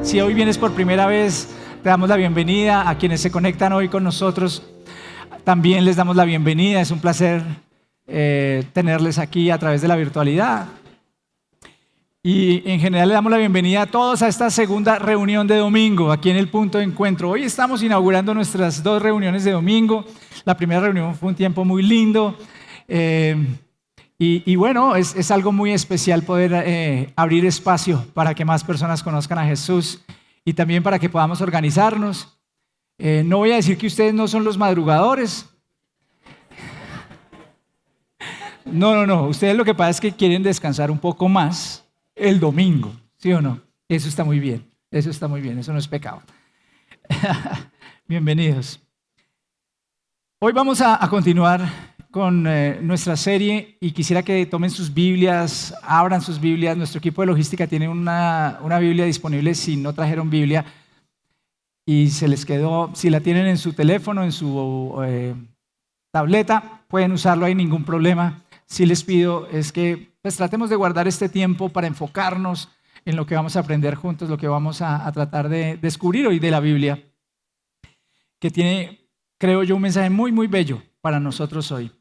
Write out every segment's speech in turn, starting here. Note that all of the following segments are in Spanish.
Si hoy vienes por primera vez, te damos la bienvenida. A quienes se conectan hoy con nosotros, también les damos la bienvenida. Es un placer tenerles aquí a través de la virtualidad. Y en general le damos la bienvenida a todos a esta segunda reunión de domingo, aquí en el Punto de Encuentro. Hoy estamos inaugurando nuestras 2 reuniones de domingo. La primera reunión fue un tiempo muy lindo. Y bueno, es algo muy especial poder abrir espacio para que más personas conozcan a Jesús y también para que podamos organizarnos. No voy a decir que ustedes no son los madrugadores. No. Ustedes lo que pasa es que quieren descansar un poco más el domingo, ¿sí o no? Eso está muy bien, eso no es pecado. Bienvenidos. Hoy vamos a continuar con nuestra serie y quisiera que tomen sus Biblias, abran sus Biblias. Nuestro equipo de logística tiene una Biblia disponible si no trajeron Biblia y se les quedó. Si la tienen en su teléfono, en su tableta, pueden usarlo, hay ningún problema. Sí les pido es que pues, tratemos de guardar este tiempo para enfocarnos en lo que vamos a aprender juntos, lo que vamos a tratar de descubrir hoy de la Biblia, que tiene, creo yo, un mensaje muy, muy bello para nosotros hoy.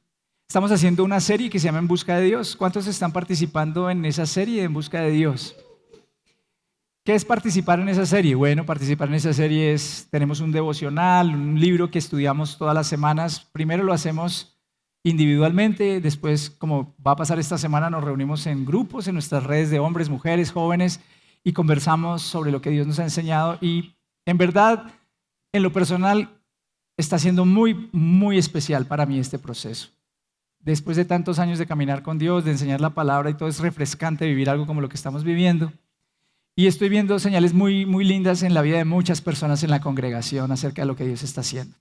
Estamos haciendo una serie que se llama En Busca de Dios. ¿Cuántos están participando en esa serie de En Busca de Dios? ¿Qué es participar en esa serie? Bueno, participar en esa serie es, tenemos un devocional, un libro que estudiamos todas las semanas. Primero lo hacemos individualmente, después, como va a pasar esta semana, nos reunimos en grupos, en nuestras redes de hombres, mujeres, jóvenes, y conversamos sobre lo que Dios nos ha enseñado. Y en verdad, en lo personal, está siendo muy, muy especial para mí este proceso. Después de tantos años de caminar con Dios, de enseñar la palabra y todo, es refrescante vivir algo como lo que estamos viviendo. Y estoy viendo señales muy, muy lindas en la vida de muchas personas en la congregación acerca de lo que Dios está haciendo.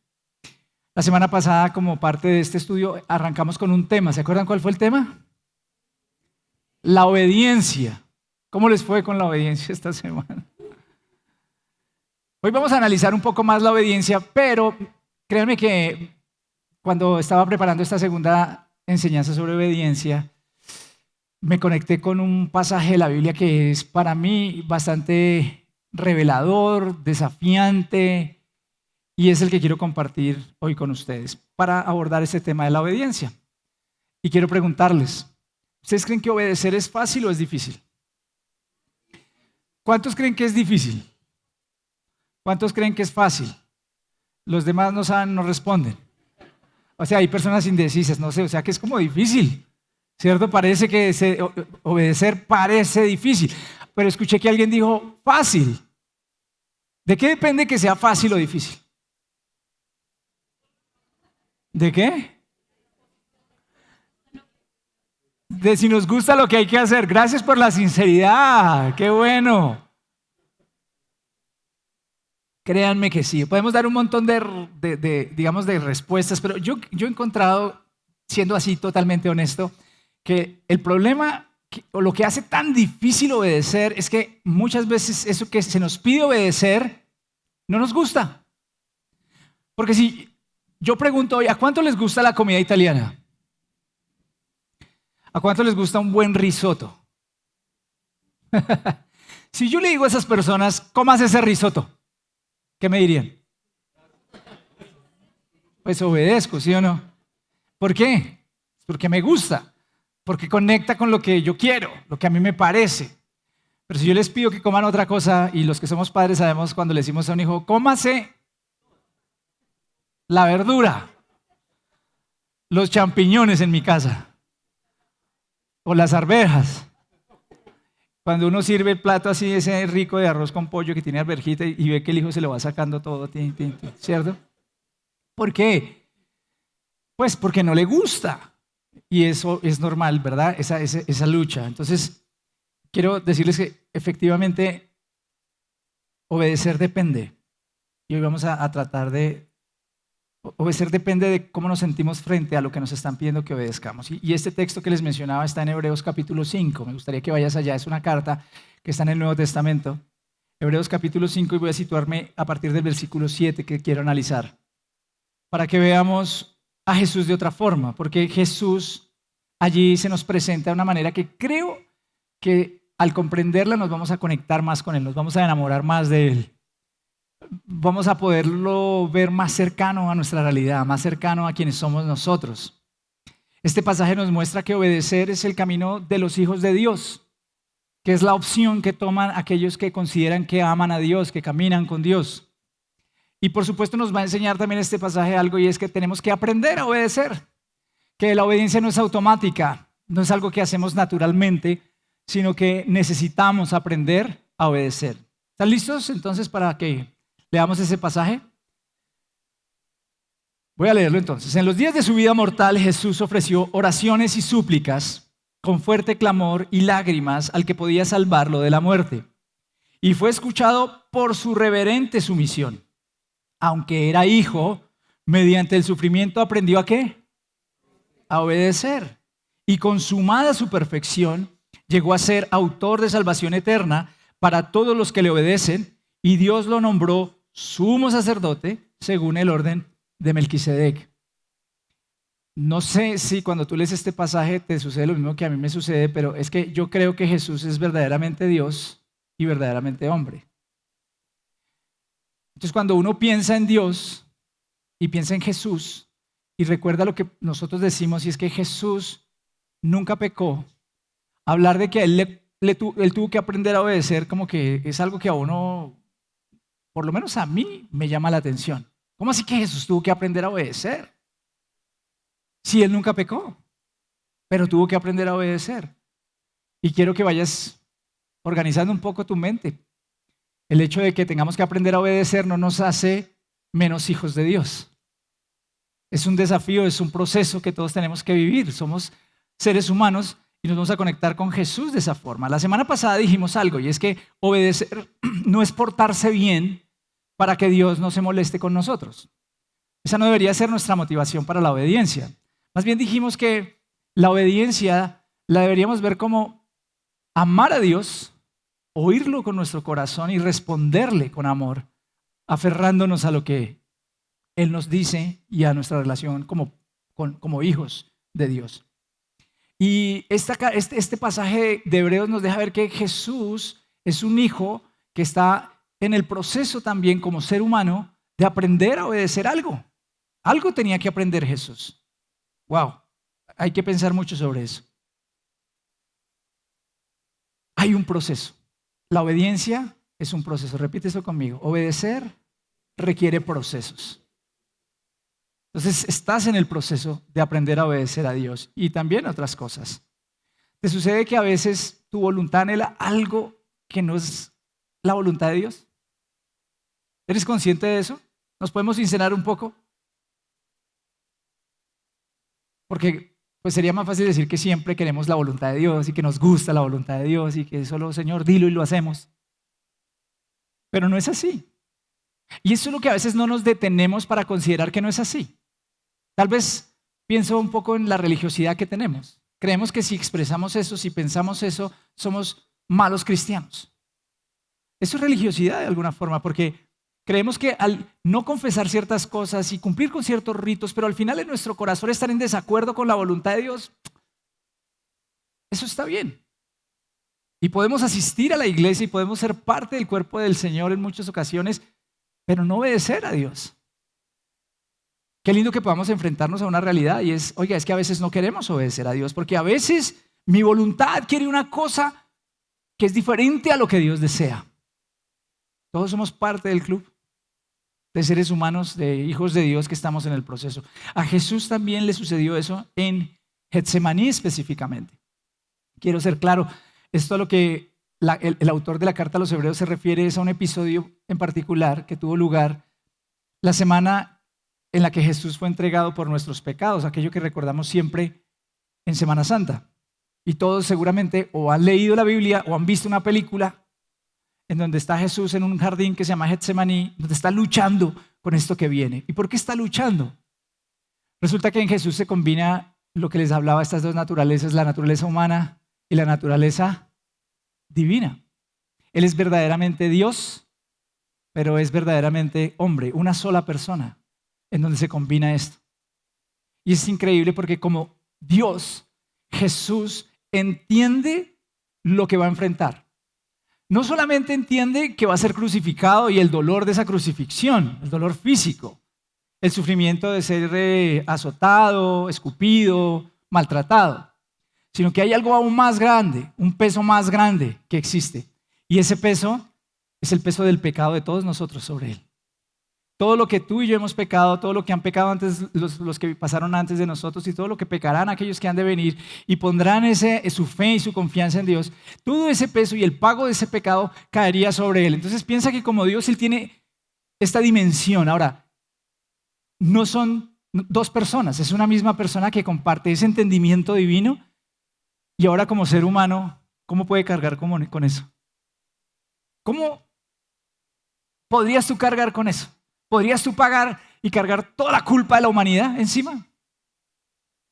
La semana pasada, como parte de este estudio, arrancamos con un tema. ¿Se acuerdan cuál fue el tema? La obediencia. ¿Cómo les fue con la obediencia esta semana? Hoy vamos a analizar un poco más la obediencia, pero créanme que cuando estaba preparando esta segunda enseñanza sobre obediencia, me conecté con un pasaje de la Biblia que es para mí bastante revelador, desafiante, y es el que quiero compartir hoy con ustedes para abordar este tema de la obediencia. Y quiero preguntarles, ¿ustedes creen que obedecer es fácil o es difícil? ¿Cuántos creen que es difícil? ¿Cuántos creen que es fácil? Los demás no saben, no responden. O sea, hay personas indecisas, no sé, o sea que es como difícil, ¿cierto? Parece que obedecer parece difícil, pero escuché que alguien dijo fácil. ¿De qué depende que sea fácil o difícil? ¿De qué? De si nos gusta lo que hay que hacer. Gracias por la sinceridad, qué bueno. Créanme que sí, podemos dar un montón digamos, de respuestas, pero yo he encontrado, siendo así totalmente honesto, que el problema o lo que hace tan difícil obedecer es que muchas veces eso que se nos pide obedecer no nos gusta. Porque si yo pregunto hoy, ¿a cuánto les gusta la comida italiana? ¿A cuánto les gusta un buen risotto? Si yo le digo a esas personas, ¿comas ese risotto? ¿Qué me dirían? Pues obedezco, ¿sí o no? ¿Por qué? Porque me gusta, porque conecta con lo que yo quiero, lo que a mí me parece. Pero si yo les pido que coman otra cosa, y los que somos padres sabemos cuando le decimos a un hijo, cómase la verdura, los champiñones en mi casa, o las arvejas. Cuando uno sirve el plato así, ese rico de arroz con pollo que tiene arvejita y ve que el hijo se lo va sacando todo, ¿cierto? ¿Por qué? Pues porque no le gusta. Y eso es normal, ¿verdad? Esa lucha. Entonces, quiero decirles que efectivamente obedecer depende. Y hoy vamos a tratar de... Obedecer depende de cómo nos sentimos frente a lo que nos están pidiendo que obedezcamos. Y este texto que les mencionaba está en Hebreos capítulo 5. Me gustaría que vayas allá. Es una carta que está en el Nuevo Testamento. Hebreos capítulo 5 y voy a situarme a partir del versículo 7 que quiero analizar. Para que veamos a Jesús de otra forma. Porque Jesús allí se nos presenta de una manera que creo que al comprenderla nos vamos a conectar más con Él, nos vamos a enamorar más de Él. Vamos a poderlo ver más cercano a nuestra realidad, más cercano a quienes somos nosotros. Este pasaje nos muestra que obedecer es el camino de los hijos de Dios, que es la opción que toman aquellos que consideran que aman a Dios, que caminan con Dios. Y por supuesto nos va a enseñar también este pasaje algo, y es que tenemos que aprender a obedecer, que la obediencia no es automática, no es algo que hacemos naturalmente, sino que necesitamos aprender a obedecer. ¿Están listos entonces para que leamos ese pasaje? Voy a leerlo entonces. En los días de su vida mortal, Jesús ofreció oraciones y súplicas con fuerte clamor y lágrimas al que podía salvarlo de la muerte. Y fue escuchado por su reverente sumisión. Aunque era hijo, mediante el sufrimiento aprendió ¿a qué? A obedecer. Y consumada su perfección, llegó a ser autor de salvación eterna para todos los que le obedecen, y Dios lo nombró sumo sacerdote según el orden de Melquisedec. No sé si cuando tú lees este pasaje te sucede lo mismo que a mí me sucede, pero es que yo creo que Jesús es verdaderamente Dios y verdaderamente hombre. Entonces cuando uno piensa en Dios y piensa en Jesús y recuerda lo que nosotros decimos, y es que Jesús nunca pecó, hablar de que él tuvo que aprender a obedecer como que es algo que a uno, por lo menos a mí, me llama la atención. ¿Cómo así que Jesús tuvo que aprender a obedecer? Si él nunca pecó, pero tuvo que aprender a obedecer. Y quiero que vayas organizando un poco tu mente. El hecho de que tengamos que aprender a obedecer no nos hace menos hijos de Dios. Es un desafío, es un proceso que todos tenemos que vivir. Somos seres humanos y nos vamos a conectar con Jesús de esa forma. La semana pasada dijimos algo, y es que obedecer no es portarse bien para que Dios no se moleste con nosotros. Esa no debería ser nuestra motivación para la obediencia. Más bien dijimos que la obediencia la deberíamos ver como amar a Dios, oírlo con nuestro corazón y responderle con amor, aferrándonos a lo que Él nos dice y a nuestra relación como hijos de Dios. Y este pasaje de Hebreos nos deja ver que Jesús es un hijo que está en el proceso también como ser humano de aprender a obedecer algo. Algo tenía que aprender Jesús. Wow, hay que pensar mucho sobre eso. Hay un proceso. La obediencia es un proceso. Repite eso conmigo. Obedecer requiere procesos. Entonces estás en el proceso de aprender a obedecer a Dios y también otras cosas. ¿Te sucede que a veces tu voluntad anhela algo que no es la voluntad de Dios? ¿Eres consciente de eso? ¿Nos podemos sincerar un poco? Porque pues sería más fácil decir que siempre queremos la voluntad de Dios y que nos gusta la voluntad de Dios y que solo, Señor, dilo y lo hacemos. Pero no es así. Y eso es lo que a veces no nos detenemos para considerar que no es así. Tal vez pienso un poco en la religiosidad que tenemos. Creemos que si expresamos eso, si pensamos eso, somos malos cristianos. Eso es religiosidad de alguna forma, porque creemos que al no confesar ciertas cosas y cumplir con ciertos ritos, pero al final en nuestro corazón estar en desacuerdo con la voluntad de Dios, eso está bien. Y podemos asistir a la iglesia y podemos ser parte del cuerpo del Señor en muchas ocasiones, pero no obedecer a Dios. Qué lindo que podamos enfrentarnos a una realidad y es, oiga, es que a veces no queremos obedecer a Dios, porque a veces mi voluntad quiere una cosa que es diferente a lo que Dios desea. Todos somos parte del club de seres humanos, de hijos de Dios que estamos en el proceso. A Jesús también le sucedió eso en Getsemaní específicamente. Quiero ser claro, esto a lo que el autor de la carta a los Hebreos se refiere es a un episodio en particular que tuvo lugar la semana en la que Jesús fue entregado por nuestros pecados, aquello que recordamos siempre en Semana Santa. Y todos seguramente o han leído la Biblia o han visto una película en donde está Jesús en un jardín que se llama Getsemaní, donde está luchando con esto que viene. ¿Y por qué está luchando? Resulta que en Jesús se combina lo que les hablaba, estas dos naturalezas, la naturaleza humana y la naturaleza divina. Él es verdaderamente Dios, pero es verdaderamente hombre, una sola persona, en donde se combina esto. Y es increíble porque como Dios, Jesús entiende lo que va a enfrentar. No solamente entiende que va a ser crucificado y el dolor de esa crucifixión, el dolor físico, el sufrimiento de ser azotado, escupido, maltratado, sino que hay algo aún más grande, un peso más grande que existe. Y ese peso es el peso del pecado de todos nosotros sobre él. Todo lo que tú y yo hemos pecado, todo lo que han pecado antes los que pasaron antes de nosotros y todo lo que pecarán aquellos que han de venir y pondrán su fe y su confianza en Dios, todo ese peso y el pago de ese pecado caería sobre él. Entonces piensa que como Dios, él tiene esta dimensión. Ahora, no son dos personas, es una misma persona que comparte ese entendimiento divino y ahora como ser humano, ¿cómo puede cargar con eso? ¿Cómo podrías tú cargar con eso? ¿Podrías tú pagar y cargar toda la culpa de la humanidad encima?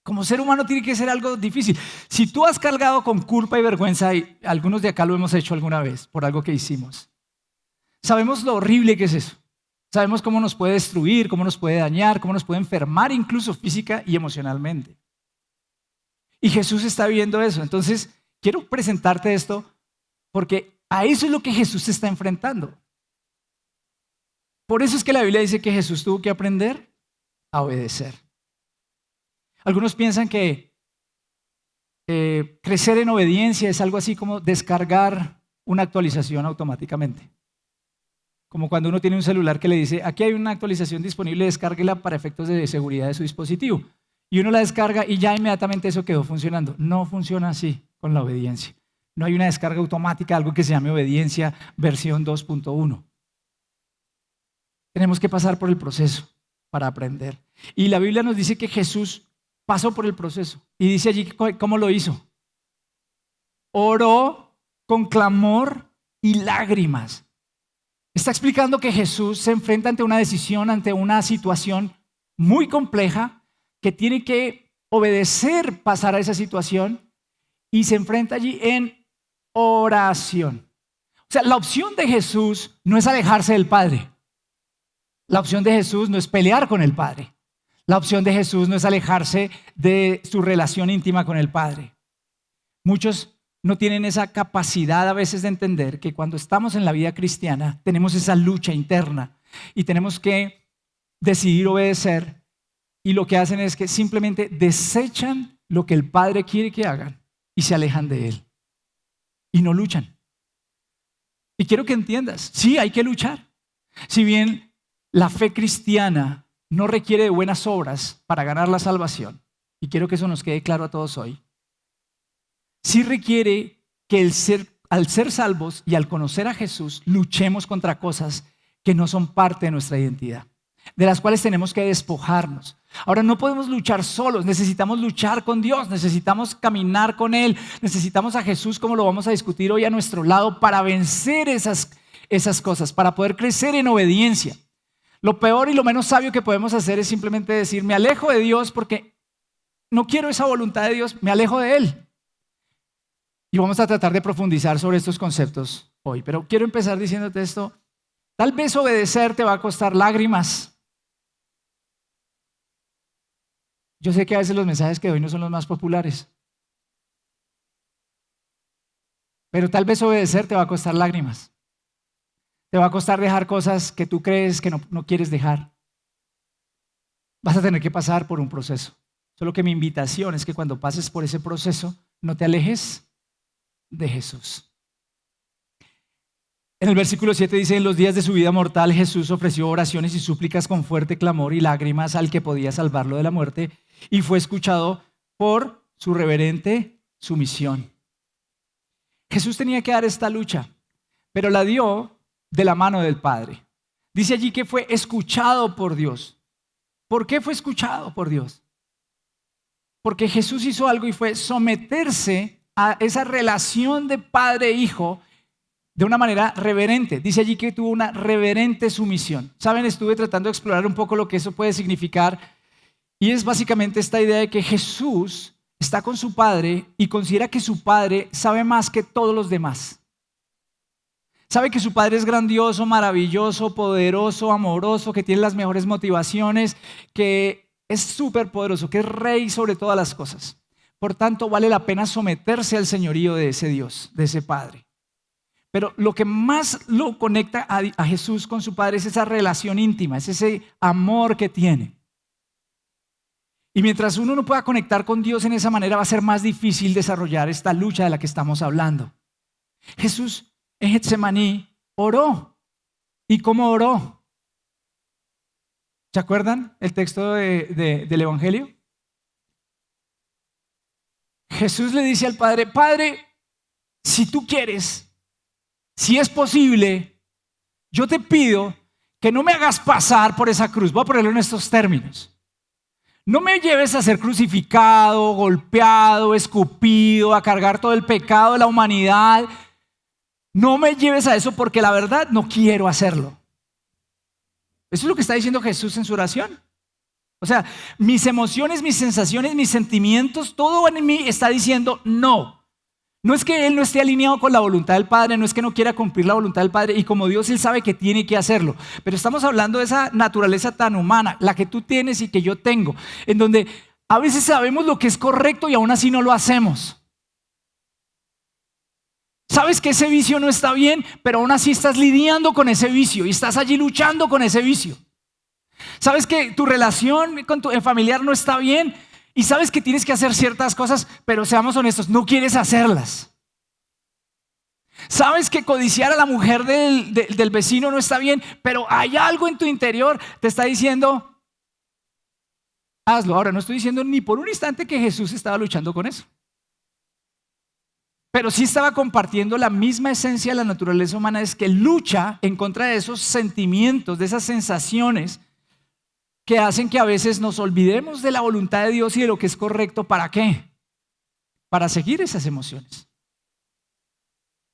Como ser humano tiene que ser algo difícil. Si tú has cargado con culpa y vergüenza, y algunos de acá lo hemos hecho alguna vez por algo que hicimos, sabemos lo horrible que es eso. Sabemos cómo nos puede destruir, cómo nos puede dañar, cómo nos puede enfermar incluso física y emocionalmente. Y Jesús está viendo eso. Entonces, quiero presentarte esto porque a eso es lo que Jesús se está enfrentando. Por eso es que la Biblia dice que Jesús tuvo que aprender a obedecer. Algunos piensan que crecer en obediencia es algo así como descargar una actualización automáticamente. Como cuando uno tiene un celular que le dice, aquí hay una actualización disponible, descárguela para efectos de seguridad de su dispositivo. Y uno la descarga y ya inmediatamente eso quedó funcionando. No funciona así con la obediencia. No hay una descarga automática, algo que se llame obediencia versión 2.1. Tenemos que pasar por el proceso para aprender. Y la Biblia nos dice que Jesús pasó por el proceso. Y dice allí cómo lo hizo. Oró con clamor y lágrimas. Está explicando que Jesús se enfrenta ante una decisión, ante una situación muy compleja, que tiene que obedecer, pasar a esa situación, y se enfrenta allí en oración. O sea, la opción de Jesús no es alejarse del Padre. La opción de Jesús no es pelear con el Padre. La opción de Jesús no es alejarse de su relación íntima con el Padre. Muchos no tienen esa capacidad a veces de entender que cuando estamos en la vida cristiana tenemos esa lucha interna y tenemos que decidir obedecer, y lo que hacen es que simplemente desechan lo que el Padre quiere que hagan y se alejan de Él y no luchan. Y quiero que entiendas, sí, hay que luchar. Si bien la fe cristiana no requiere de buenas obras para ganar la salvación, y quiero que eso nos quede claro a todos hoy, sí requiere que al ser salvos y al conocer a Jesús, luchemos contra cosas que no son parte de nuestra identidad, de las cuales tenemos que despojarnos. Ahora, no podemos luchar solos, necesitamos luchar con Dios, necesitamos caminar con Él, necesitamos a Jesús, como lo vamos a discutir hoy, a nuestro lado para vencer esas cosas, para poder crecer en obediencia. Lo peor y lo menos sabio que podemos hacer es simplemente decir, me alejo de Dios porque no quiero esa voluntad de Dios, me alejo de Él. Y vamos a tratar de profundizar sobre estos conceptos hoy. Pero quiero empezar diciéndote esto. Tal vez obedecer te va a costar lágrimas. Yo sé que a veces los mensajes que doy no son los más populares. Pero tal vez obedecer te va a costar lágrimas. Te va a costar dejar cosas que tú crees que no quieres dejar. Vas a tener que pasar por un proceso. Solo que mi invitación es que cuando pases por ese proceso, no te alejes de Jesús. En el versículo 7 dice, en los días de su vida mortal Jesús ofreció oraciones y súplicas con fuerte clamor y lágrimas al que podía salvarlo de la muerte y fue escuchado por su reverente sumisión. Jesús tenía que dar esta lucha, pero la dio de la mano del Padre. Dice allí que fue escuchado por Dios. ¿Por qué fue escuchado por Dios? Porque Jesús hizo algo y fue someterse a esa relación de padre e hijo de una manera reverente. Dice allí que tuvo una reverente sumisión. Saben, estuve tratando de explorar un poco lo que eso puede significar y es básicamente esta idea de que Jesús está con su Padre y considera que su Padre sabe más que todos los demás. Sabe que su Padre es grandioso, maravilloso, poderoso, amoroso, que tiene las mejores motivaciones, que es súper poderoso, que es rey sobre todas las cosas. Por tanto, vale la pena someterse al señorío de ese Dios, de ese Padre. Pero lo que más lo conecta a Jesús con su Padre es esa relación íntima, es ese amor que tiene. Y mientras uno no pueda conectar con Dios en esa manera, va a ser más difícil desarrollar esta lucha de la que estamos hablando. Jesús en Getsemaní oró. ¿Y cómo oró? ¿Se acuerdan el texto del Evangelio? Jesús le dice al Padre, Padre, si tú quieres, si es posible, yo te pido que no me hagas pasar por esa cruz. Voy a ponerlo en estos términos. No me lleves a ser crucificado, golpeado, escupido, a cargar todo el pecado de la humanidad. No me lleves a eso porque la verdad no quiero hacerlo. Eso es lo que está diciendo Jesús en su oración. O sea, mis emociones, mis sensaciones, mis sentimientos, todo en mí está diciendo no. No es que Él no esté alineado con la voluntad del Padre, no es que no quiera cumplir la voluntad del Padre y como Dios Él sabe que tiene que hacerlo. Pero estamos hablando de esa naturaleza tan humana, la que tú tienes y que yo tengo, en donde a veces sabemos lo que es correcto y aún así no lo hacemos. Sabes que ese vicio no está bien, pero aún así estás lidiando con ese vicio y estás allí luchando con ese vicio. Sabes que tu relación con tu familiar no está bien y sabes que tienes que hacer ciertas cosas, pero seamos honestos, no quieres hacerlas. Sabes que codiciar a la mujer del vecino no está bien, pero hay algo en tu interior que te está diciendo, hazlo. Ahora, no estoy diciendo ni por un instante que Jesús estaba luchando con eso. Pero sí estaba compartiendo la misma esencia de la naturaleza humana, es que lucha en contra de esos sentimientos, de esas sensaciones que hacen que a veces nos olvidemos de la voluntad de Dios y de lo que es correcto. ¿Para qué? Para seguir esas emociones.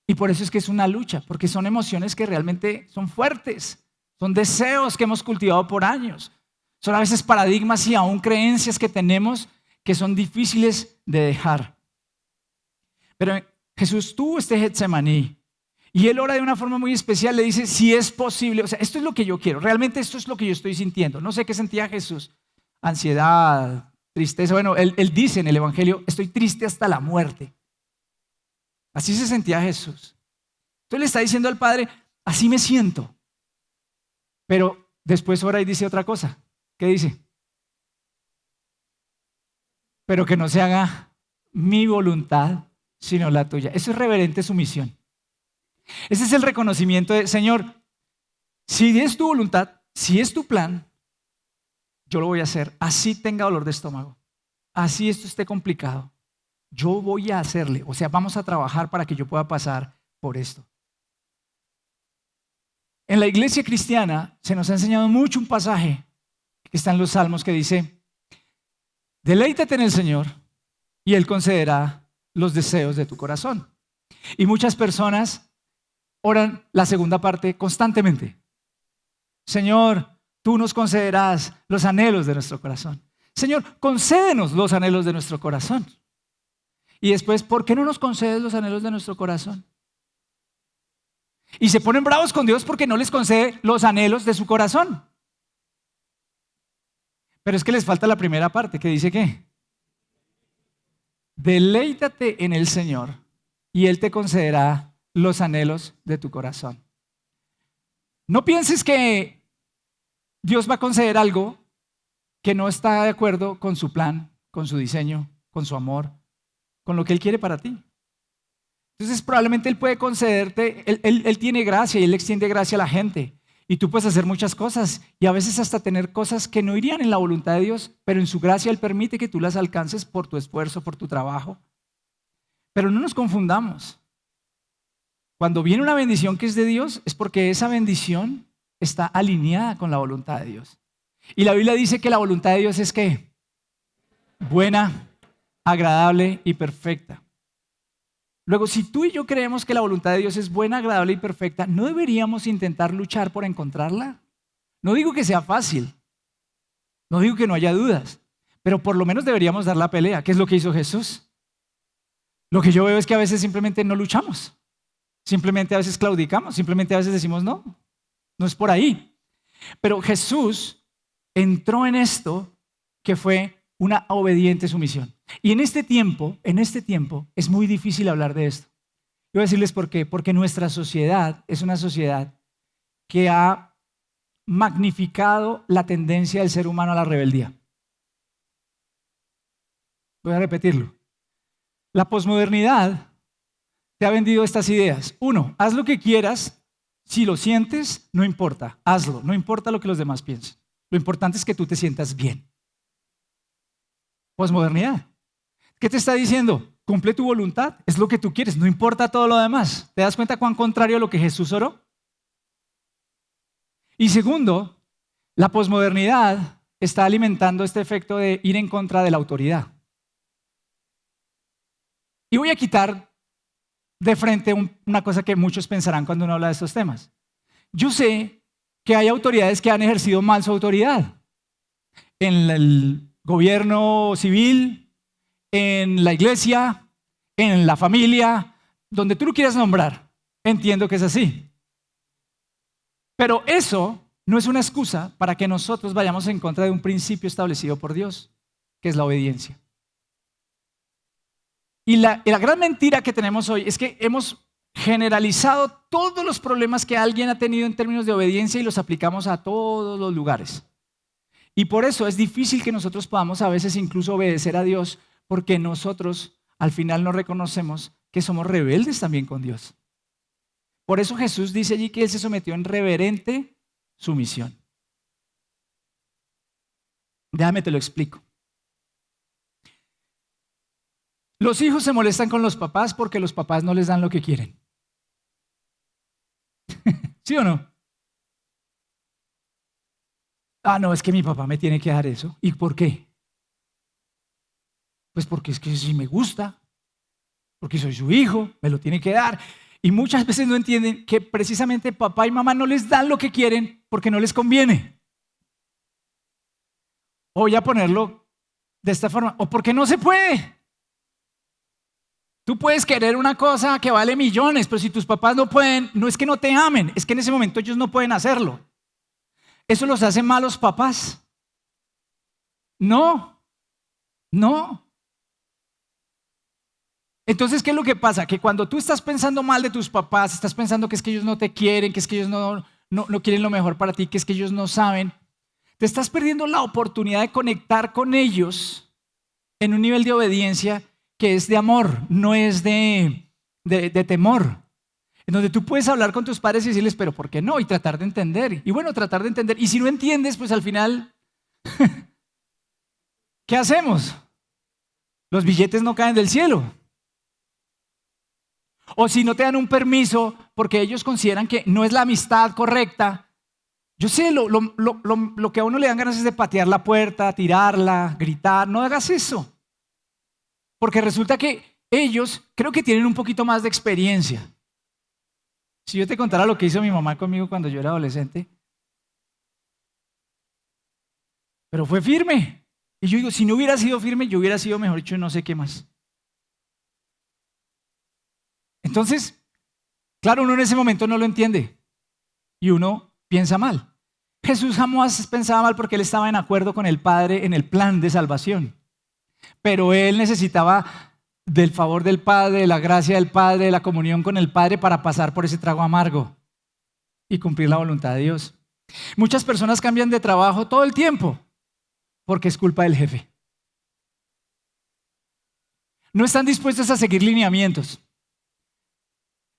Y por eso es que es una lucha, porque son emociones que realmente son fuertes, son deseos que hemos cultivado por años, son a veces paradigmas y aún creencias que tenemos que son difíciles de dejar. Pero Jesús tuvo este Getsemaní y Él ora de una forma muy especial, le dice, si es posible, o sea, esto es lo que yo quiero, realmente esto es lo que yo estoy sintiendo. No sé qué sentía Jesús, ansiedad, tristeza. Bueno, él dice en el Evangelio, estoy triste hasta la muerte. Así se sentía Jesús. Entonces le está diciendo al Padre, así me siento. Pero después ora y dice otra cosa. ¿Qué dice? Pero que no se haga mi voluntad, sino la tuya. Eso es reverente sumisión. Ese es el reconocimiento de, Señor, si es tu voluntad, si es tu plan, yo lo voy a hacer. Así tenga dolor de estómago, así esto esté complicado, yo voy a hacerle. O sea, vamos a trabajar para que yo pueda pasar por esto. En la iglesia cristiana se nos ha enseñado mucho un pasaje que está en los Salmos que dice, deleítate en el Señor y Él concederá los deseos de tu corazón. Y muchas personas oran la segunda parte constantemente. Señor, tú nos concederás los anhelos de nuestro corazón. Señor, concédenos los anhelos de nuestro corazón. Y después, ¿por qué no nos concedes los anhelos de nuestro corazón? Y se ponen bravos con Dios porque no les concede los anhelos de su corazón. Pero es que les falta la primera parte que dice ¿qué? Deleítate en el Señor y Él te concederá los anhelos de tu corazón. No pienses que Dios va a conceder algo que no está de acuerdo con su plan, con su diseño, con su amor, con lo que Él quiere para ti. Entonces probablemente Él puede concederte, Él tiene gracia y Él extiende gracia a la gente. Y tú puedes hacer muchas cosas y a veces hasta tener cosas que no irían en la voluntad de Dios, pero en su gracia Él permite que tú las alcances por tu esfuerzo, por tu trabajo. Pero no nos confundamos. Cuando viene una bendición que es de Dios, es porque esa bendición está alineada con la voluntad de Dios. Y la Biblia dice que la voluntad de Dios es ¿qué? Buena, agradable y perfecta. Luego, si tú y yo creemos que la voluntad de Dios es buena, agradable y perfecta, ¿no deberíamos intentar luchar por encontrarla? No digo que sea fácil, no digo que no haya dudas, pero por lo menos deberíamos dar la pelea. ¿Qué es lo que hizo Jesús? Lo que yo veo es que a veces simplemente no luchamos, simplemente a veces claudicamos, simplemente a veces decimos no, no es por ahí. Pero Jesús entró en esto que fue una obediente sumisión. Y en este tiempo es muy difícil hablar de esto. Yo voy a decirles por qué. Porque nuestra sociedad es una sociedad que ha magnificado la tendencia del ser humano a la rebeldía. Voy a repetirlo. La posmodernidad te ha vendido estas ideas. 1, haz lo que quieras. Si lo sientes, no importa. Hazlo. No importa lo que los demás piensen. Lo importante es que tú te sientas bien. Posmodernidad. ¿Qué te está diciendo? Cumple tu voluntad. Es lo que tú quieres. No importa todo lo demás. ¿Te das cuenta cuán contrario a lo que Jesús oró? Y segundo, la posmodernidad está alimentando este efecto de ir en contra de la autoridad. Y voy a quitar de frente una cosa que muchos pensarán cuando uno habla de estos temas. Yo sé que hay autoridades que han ejercido mal su autoridad. En el gobierno civil, en la iglesia, en la familia, donde tú lo quieras nombrar. Entiendo que es así. Pero eso no es una excusa para que nosotros vayamos en contra de un principio establecido por Dios, que es la obediencia. Y la gran mentira que tenemos hoy es que hemos generalizado todos los problemas que alguien ha tenido en términos de obediencia y los aplicamos a todos los lugares. Y por eso es difícil que nosotros podamos a veces incluso obedecer a Dios, porque nosotros al final no reconocemos que somos rebeldes también con Dios. Por eso Jesús dice allí que Él se sometió en reverente sumisión. Déjame te lo explico. Los hijos se molestan con los papás porque los papás no les dan lo que quieren. ¿Sí o no? Ah, no, es que mi papá me tiene que dar eso. ¿Y por qué? Pues porque es que si me gusta, porque soy su hijo, me lo tiene que dar. Y muchas veces no entienden que precisamente papá y mamá no les dan lo que quieren porque no les conviene. O voy a ponerlo de esta forma, o porque no se puede. Tú puedes querer una cosa que vale millones, pero si tus papás no pueden, no es que no te amen, es que en ese momento ellos no pueden hacerlo. ¿Eso los hace malos papás? No. Entonces, ¿qué es lo que pasa? Que cuando tú estás pensando mal de tus papás, estás pensando que es que ellos no te quieren, que es que ellos no quieren lo mejor para ti, que es que ellos no saben, te estás perdiendo la oportunidad de conectar con ellos en un nivel de obediencia que es de amor, no es de temor. En donde tú puedes hablar con tus padres y decirles, pero ¿por qué no? Y tratar de entender. Y bueno, tratar de entender. Y si no entiendes, pues al final, ¿qué hacemos? Los billetes no caen del cielo. O si no te dan un permiso porque ellos consideran que no es la amistad correcta. Yo sé, lo que a uno le dan ganas es de patear la puerta, tirarla, gritar. No hagas eso. Porque resulta que ellos creo que tienen un poquito más de experiencia. Si yo te contara lo que hizo mi mamá conmigo cuando yo era adolescente, pero fue firme. Y yo digo, si no hubiera sido firme, yo hubiera sido, mejor dicho, no sé qué más. Entonces, claro, uno en ese momento no lo entiende y uno piensa mal. Jesús jamás pensaba mal porque Él estaba en acuerdo con el Padre en el plan de salvación. Pero Él necesitaba del favor del Padre, de la gracia del Padre, de la comunión con el Padre para pasar por ese trago amargo y cumplir la voluntad de Dios. Muchas personas cambian de trabajo todo el tiempo porque es culpa del jefe. No están dispuestos a seguir lineamientos.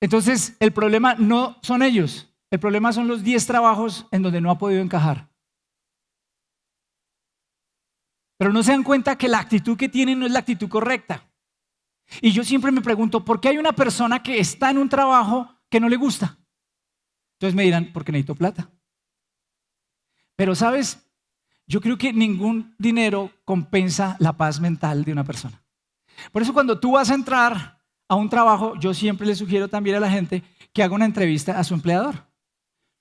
Entonces, el problema no son ellos, el problema son los 10 trabajos en donde no ha podido encajar. Pero no se dan cuenta que la actitud que tienen no es la actitud correcta. Y yo siempre me pregunto, ¿por qué hay una persona que está en un trabajo que no le gusta? Entonces me dirán, porque necesito plata. Pero ¿sabes? Yo creo que ningún dinero compensa la paz mental de una persona. Por eso cuando tú vas a entrar a un trabajo, yo siempre le sugiero también a la gente que haga una entrevista a su empleador.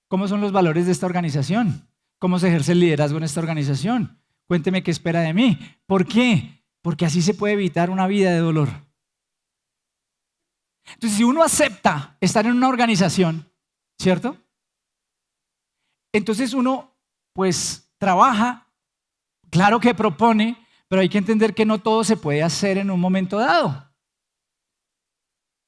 ¿Cómo son los valores de esta organización? ¿Cómo se ejerce el liderazgo en esta organización? Cuénteme qué espera de mí. ¿Por qué? Porque así se puede evitar una vida de dolor. Entonces, si uno acepta estar en una organización, ¿cierto? Entonces uno, pues, trabaja, claro que propone, pero hay que entender que no todo se puede hacer en un momento dado.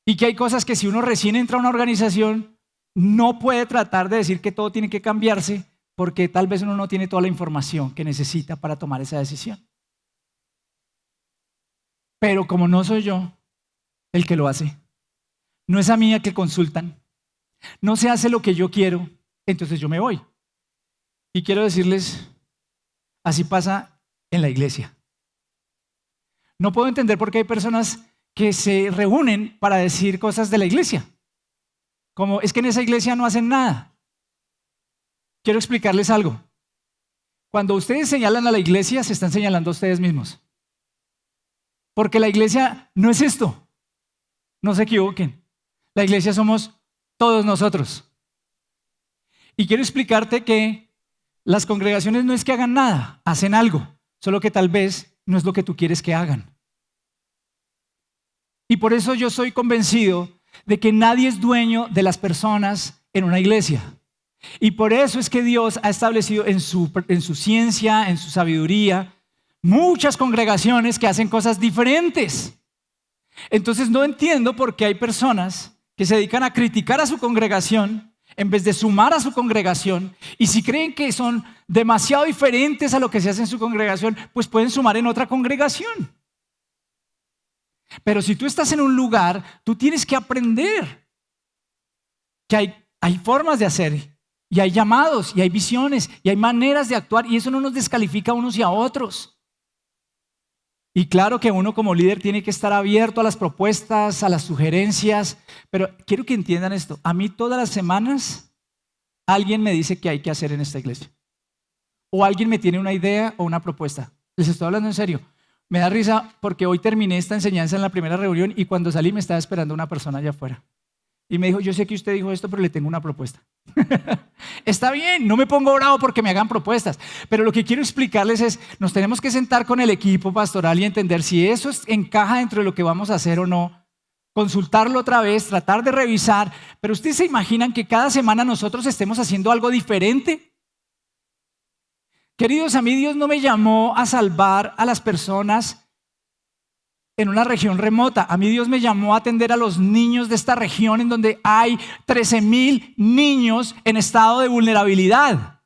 Y que hay cosas que si uno recién entra a una organización, no puede tratar de decir que todo tiene que cambiarse porque tal vez uno no tiene toda la información que necesita para tomar esa decisión. Pero como no soy yo el que lo hace, no es a mí a que consultan, no se hace lo que yo quiero, entonces yo me voy. Y quiero decirles, así pasa en la iglesia. No puedo entender por qué hay personas que se reúnen para decir cosas de la iglesia. Como es que en esa iglesia no hacen nada. Quiero explicarles algo. Cuando ustedes señalan a la iglesia, se están señalando a ustedes mismos. Porque la iglesia no es esto. No se equivoquen. La iglesia somos todos nosotros. Y quiero explicarte que las congregaciones no es que hagan nada, hacen algo, solo que tal vez no es lo que tú quieres que hagan. Y por eso yo soy convencido de que nadie es dueño de las personas en una iglesia. Y por eso es que Dios ha establecido en su ciencia, en su sabiduría, muchas congregaciones que hacen cosas diferentes. Entonces no entiendo por qué hay personas que se dedican a criticar a su congregación en vez de sumar a su congregación. Y si creen que son demasiado diferentes a lo que se hace en su congregación, pues pueden sumar en otra congregación. Pero si tú estás en un lugar, tú tienes que aprender que hay formas de hacer, y hay llamados, y hay visiones, y hay maneras de actuar, y eso no nos descalifica a unos y a otros. Y claro que uno como líder tiene que estar abierto a las propuestas, a las sugerencias, pero quiero que entiendan esto. A mí todas las semanas alguien me dice qué hay que hacer en esta iglesia. O alguien me tiene una idea o una propuesta. Les estoy hablando en serio. Me da risa porque hoy terminé esta enseñanza en la primera reunión y cuando salí me estaba esperando una persona allá afuera. Y me dijo, yo sé que usted dijo esto, pero le tengo una propuesta. Está bien, no me pongo bravo porque me hagan propuestas. Pero lo que quiero explicarles es, nos tenemos que sentar con el equipo pastoral y entender si eso encaja dentro de lo que vamos a hacer o no. Consultarlo otra vez, tratar de revisar. Pero ustedes se imaginan que cada semana nosotros estemos haciendo algo diferente. Queridos, a mí Dios no me llamó a salvar a las personas en una región remota. A mí Dios me llamó a atender a los niños de esta región en donde hay 13,000 niños en estado de vulnerabilidad.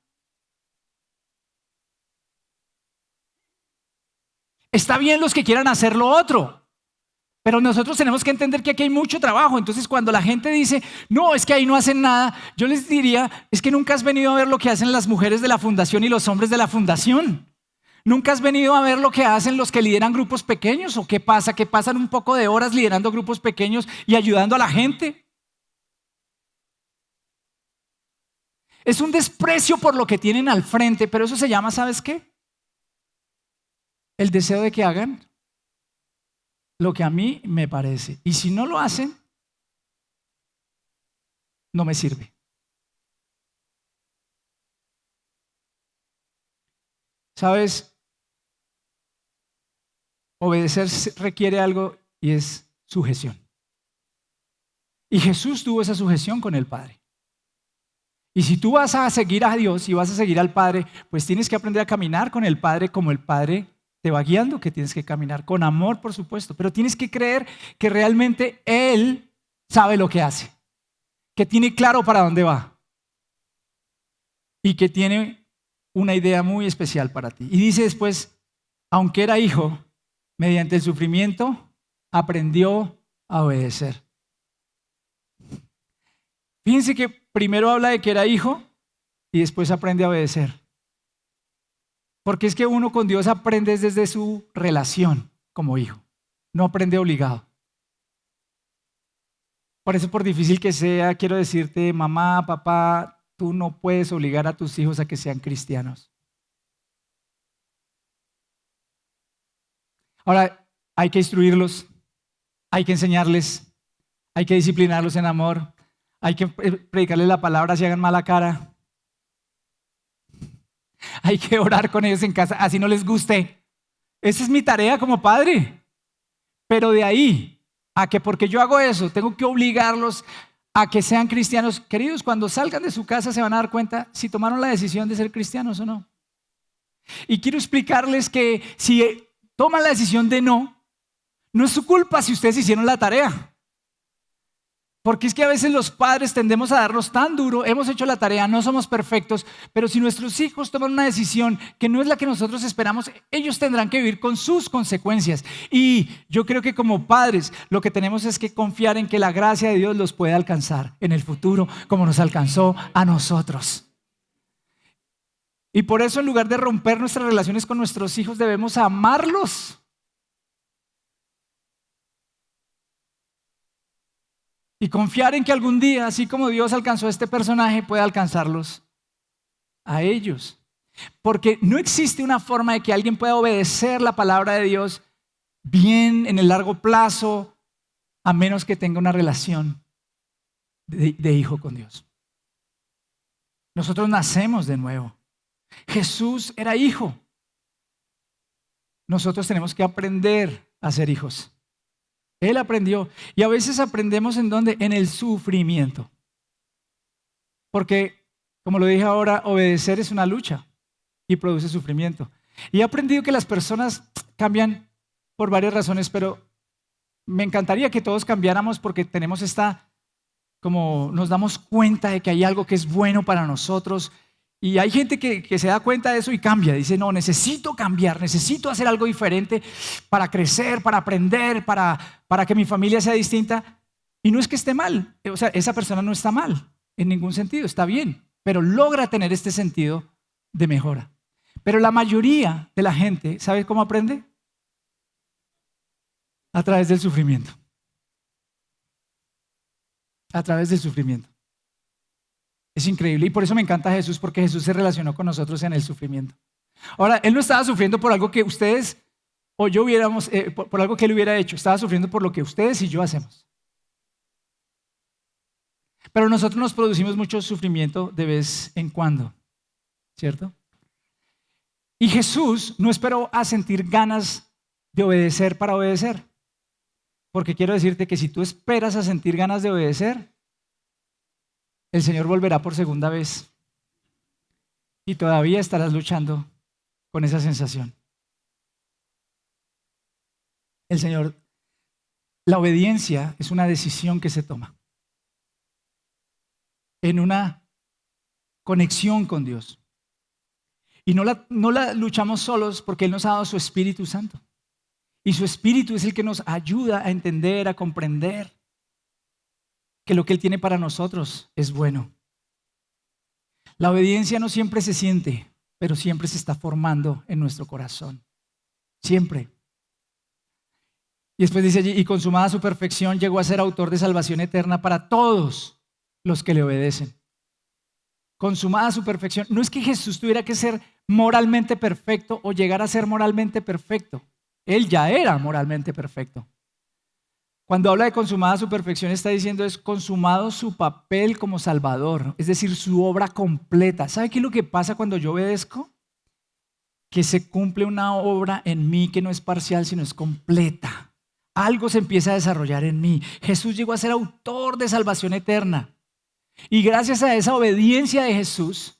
Está bien los que quieran hacer lo otro, pero nosotros tenemos que entender que aquí hay mucho trabajo. Entonces cuando la gente dice, no, es que ahí no hacen nada, yo les diría, es que nunca has venido a ver lo que hacen las mujeres de la fundación y los hombres de la fundación. ¿Nunca has venido a ver lo que hacen los que lideran grupos pequeños? ¿O qué pasa? Que pasan un poco de horas liderando grupos pequeños y ayudando a la gente. Es un desprecio por lo que tienen al frente, pero eso se llama, ¿sabes qué? El deseo de que hagan lo que a mí me parece. Y si no lo hacen, no me sirve. ¿Sabes? Obedecer requiere algo y es sujeción. Y Jesús tuvo esa sujeción con el Padre. Y si tú vas a seguir a Dios y vas a seguir al Padre, pues tienes que aprender a caminar con el Padre como el Padre te va guiando, que tienes que caminar con amor, por supuesto, pero tienes que creer que realmente Él sabe lo que hace, que tiene claro para dónde va y que tiene una idea muy especial para ti. Y dice después, aunque era hijo, mediante el sufrimiento aprendió a obedecer. Fíjense que primero habla de que era hijo y después aprende a obedecer. Porque es que uno con Dios aprende desde su relación como hijo, no aprende obligado. Por eso, por difícil que sea, quiero decirte, mamá, papá, tú no puedes obligar a tus hijos a que sean cristianos. Ahora, hay que instruirlos, hay que enseñarles, hay que disciplinarlos en amor, hay que predicarles la palabra si hagan mala cara. Hay que orar con ellos en casa, así no les guste. Esa es mi tarea como padre. Pero de ahí a que porque yo hago eso, tengo que obligarlos a que sean cristianos. Queridos, cuando salgan de su casa se van a dar cuenta si tomaron la decisión de ser cristianos o no. Y quiero explicarles que si toman la decisión de no es su culpa si ustedes hicieron la tarea. Porque es que a veces los padres tendemos a darnos tan duro, hemos hecho la tarea, no somos perfectos, pero si nuestros hijos toman una decisión que no es la que nosotros esperamos, ellos tendrán que vivir con sus consecuencias. Y yo creo que como padres lo que tenemos es que confiar en que la gracia de Dios los puede alcanzar en el futuro como nos alcanzó a nosotros. Y por eso en lugar de romper nuestras relaciones con nuestros hijos debemos amarlos. Y confiar en que algún día, así como Dios alcanzó a este personaje, puede alcanzarlos a ellos. Porque no existe una forma de que alguien pueda obedecer la palabra de Dios bien en el largo plazo, a menos que tenga una relación de hijo con Dios. Nosotros nacemos de nuevo. Jesús era hijo. Nosotros tenemos que aprender a ser hijos. Él aprendió. Y a veces aprendemos ¿en dónde? En el sufrimiento. Porque, como lo dije ahora, obedecer es una lucha y produce sufrimiento. Y he aprendido que las personas cambian por varias razones, pero me encantaría que todos cambiáramos porque tenemos como nos damos cuenta de que hay algo que es bueno para nosotros. Y hay gente que se da cuenta de eso y cambia. Dice, no, necesito cambiar, necesito hacer algo diferente para crecer, para aprender, para que mi familia sea distinta. Y no es que esté mal, o sea, esa persona no está mal en ningún sentido, está bien, pero logra tener este sentido de mejora. Pero la mayoría de la gente, ¿sabe cómo aprende? A través del sufrimiento. A través del sufrimiento. Es increíble y por eso me encanta Jesús, porque Jesús se relacionó con nosotros en el sufrimiento. Ahora, Él no estaba sufriendo por algo que ustedes o yo hubiéramos, por algo que Él hubiera hecho. Estaba sufriendo por lo que ustedes y yo hacemos. Pero nosotros nos producimos mucho sufrimiento de vez en cuando, ¿cierto? Y Jesús no esperó a sentir ganas de obedecer para obedecer. Porque quiero decirte que si tú esperas a sentir ganas de obedecer, el Señor volverá por segunda vez y todavía estarás luchando con esa sensación. La obediencia es una decisión que se toma en una conexión con Dios. Y no la luchamos solos porque Él nos ha dado su Espíritu Santo. Y su Espíritu es el que nos ayuda a entender, a comprender que lo que Él tiene para nosotros es bueno. La obediencia no siempre se siente, pero siempre se está formando en nuestro corazón. Siempre. Y después dice allí, y consumada su perfección, llegó a ser autor de salvación eterna para todos los que le obedecen. Consumada su perfección. No es que Jesús tuviera que ser moralmente perfecto o llegar a ser moralmente perfecto. Él ya era moralmente perfecto. Cuando habla de consumada su perfección, está diciendo es consumado su papel como Salvador, es decir, su obra completa. ¿Sabe qué es lo que pasa cuando yo obedezco? Que se cumple una obra en mí que no es parcial, sino es completa. Algo se empieza a desarrollar en mí. Jesús llegó a ser autor de salvación eterna. Y gracias a esa obediencia de Jesús,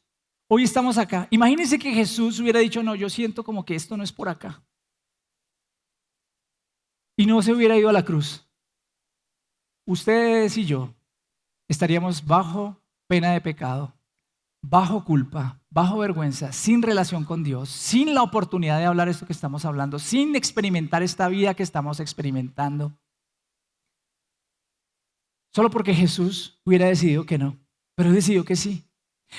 hoy estamos acá. Imagínense que Jesús hubiera dicho, no, yo siento como que esto no es por acá. Y no se hubiera ido a la cruz. Ustedes y yo estaríamos bajo pena de pecado, bajo culpa, bajo vergüenza, sin relación con Dios, sin la oportunidad de hablar esto que estamos hablando, sin experimentar esta vida que estamos experimentando. Solo porque Jesús hubiera decidido que no, pero decidió que sí.